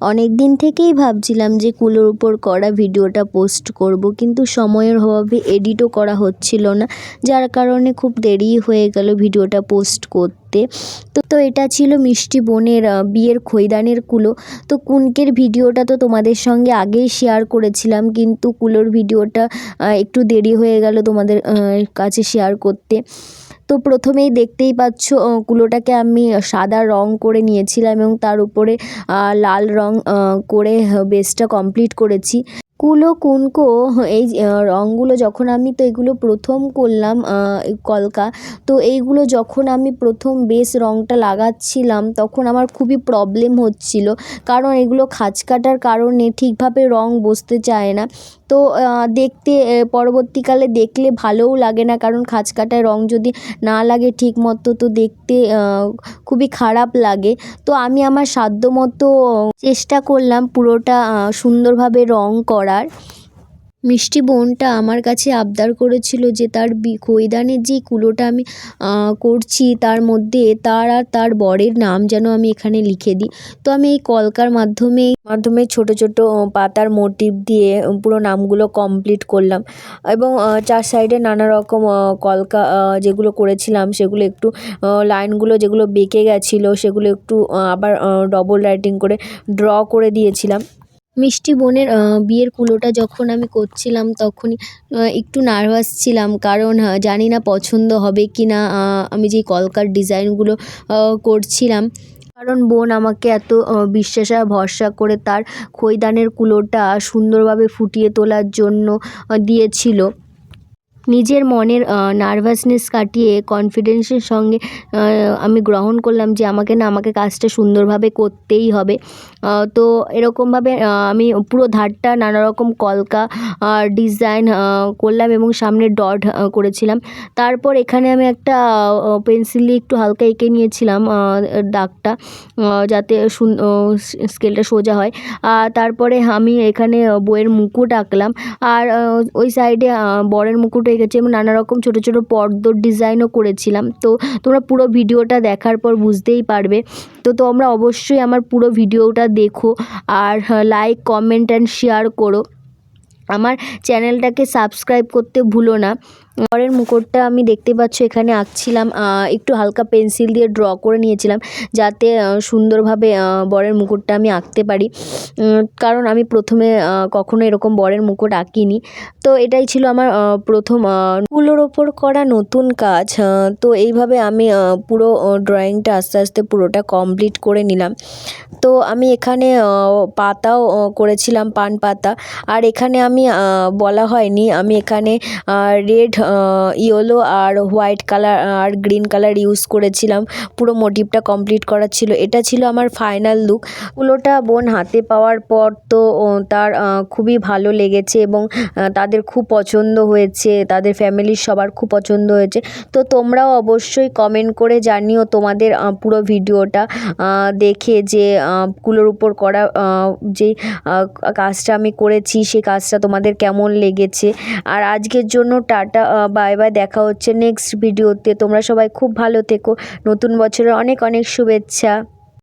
অনেক দিন থেকেই ভাবছিলাম যে কুলোর উপর করা ভিডিওটা পোস্ট করব, কিন্তু সময়ের অভাবে এডিটও করা হচ্ছিল না, যার কারণে খুব দেরি হয়ে গেল ভিডিওটা পোস্ট করতে। তো এটা ছিল মিষ্টি বোনের বিয়ের খৈদানের কুলো। তো কুনকের ভিডিওটা তো তোমাদের সঙ্গে আগেই শেয়ার করেছিলাম, কিন্তু কুলোর ভিডিওটা একটু দেরি হয়ে গেল তোমাদের কাছে শেয়ার করতে। তো প্রথমেই দেখতেই পাচ্ছ কুলোটাকে আমি সাদা রং করে নিয়েছিলাম এবং তার উপরে লাল রং করে বেসটা কমপ্লিট করেছি। কুলো কুনকো এই রঙগুলো যখন আমি তো এগুলো প্রথম করলাম কলকা। তো এইগুলো যখন আমি প্রথম বেস রঙটা লাগাচ্ছিলাম তখন আমার খুবই প্রবলেম হচ্ছিল, কারণ এগুলো খাঁজ কাটার কারণে ঠিকভাবে রং বসতে চায় না। তো দেখতে পরবর্তীকালে দেখলে ভালোও লাগে না, কারণ খাঁজ কাটায় রং যদি না লাগে ঠিক মতো তো দেখতে খুবই খারাপ লাগে। তো আমি আমার সাধ্যমতো চেষ্টা করলাম পুরোটা সুন্দরভাবে রং করার। মিষ্টি বোনটা আমার কাছে আবদার করেছিল যে তার খৈদানের যে কুলোটা আমি করছি তার মধ্যে তার আর তার বরের নাম যেন আমি এখানে লিখে দিই। তো আমি এই কলকার মাধ্যমে ছোট ছোট পাতার মোটিভ দিয়ে পুরো নামগুলো কমপ্লিট করলাম এবং চার সাইডে নানা রকম কলকা যেগুলো করেছিলাম সেগুলো একটু লাইনগুলো যেগুলো বেঁকে গেছিলো সেগুলো একটু আবার ডবল রাইটিং করে ড্র করে দিয়েছিলাম। মিষ্টি বোনের বিয়ের কুলোটা যখন আমি করছিলাম তখনই একটু নার্ভাস ছিলাম, কারণ জানি না পছন্দ হবে কি না আমি যেই কলকার ডিজাইনগুলো করছিলাম। কারণ বোন আমাকে এত বিশ্বাস আর ভরসা করে তার খৈদানের কুলোটা সুন্দরভাবে ফুটিয়ে তোলার জন্য দিয়েছিল। নিজের মনের নার্ভাসনেস কাটিয়ে কনফিডেন্সের সঙ্গে আমি গ্রহণ করলাম যে আমাকে কাজটা সুন্দরভাবে করতেই হবে। তো এরকমভাবে আমি পুরো ধারটা নানা রকম কলকা ডিজাইন করলাম এবং সামনে ডট করেছিলাম। তারপর এখানে আমি একটা পেন্সিল দিয়ে একটু হালকা এঁকে নিয়েছিলাম দাগটা, যাতে স্কেলটা সোজা হয়। তারপরে আমি এখানে বউয়ের মুকুট আঁকলাম, আর ওই সাইডে বরের মুকুট এঁকেছি এবং নানা রকম ছোট ছোট পর্দার ডিজাইনও করেছিলাম। তো তোমরা পুরো ভিডিওটা দেখার পর বুঝতেই পারবে। তো তোমরা অবশ্যই আমার পুরো ভিডিওটা দেখো আর লাইক কমেন্ট অ্যান্ড শেয়ার করো। আমার চ্যানেলটাকে সাবস্ক্রাইব করতে ভুলো না। বরের মুকুটটা আমি দেখতে পাচ্ছ এখানে আঁকছিলাম, একটু হালকা পেন্সিল দিয়ে ড্র করে নিয়েছিলাম যাতে সুন্দরভাবে বরের মুকুটটা আমি আঁকতে পারি, কারণ আমি প্রথমে কখনো এরকম বরের মুকুট আঁকিনি। তো এটাই ছিল আমার প্রথম কুলোর ওপর করা নতুন কাজ। তো এইভাবে আমি পুরো ড্রয়িংটা আস্তে আস্তে পুরোটা কমপ্লিট করে নিলাম। তো আমি এখানে পাতাও করেছিলাম, পান পাতা। আর এখানে আমি বলা হয়নি, আমি এখানে রেড, ইয়েলো আর হোয়াইট কালার আর গ্রিন কালার ইউজ করেছিলাম। পুরো মোটিভটা কমপ্লিট করা ছিল। এটা ছিল আমার ফাইনাল লুক। কুলোটা বোন হাতে পাওয়ার পর তো তার খুবই ভালো লেগেছে এবং তাদের খুব পছন্দ হয়েছে, তাদের ফ্যামিলির সবার খুব পছন্দ হয়েছে। তো তোমরাও অবশ্যই কমেন্ট করে জানিও তোমাদের পুরো ভিডিওটা দেখে যে কুলোর উপর করা যে কাজটা আমি করেছি সেই কাজটা তোমাদের কেমন লেগেছে। আর আজকের জন্য টাটা, বাই বাই, দেখা হচ্ছে নেক্সট ভিডিওতে। তোমরা সবাই খুব ভালো থেকো। নতুন বছরের অনেক অনেক শুভেচ্ছা।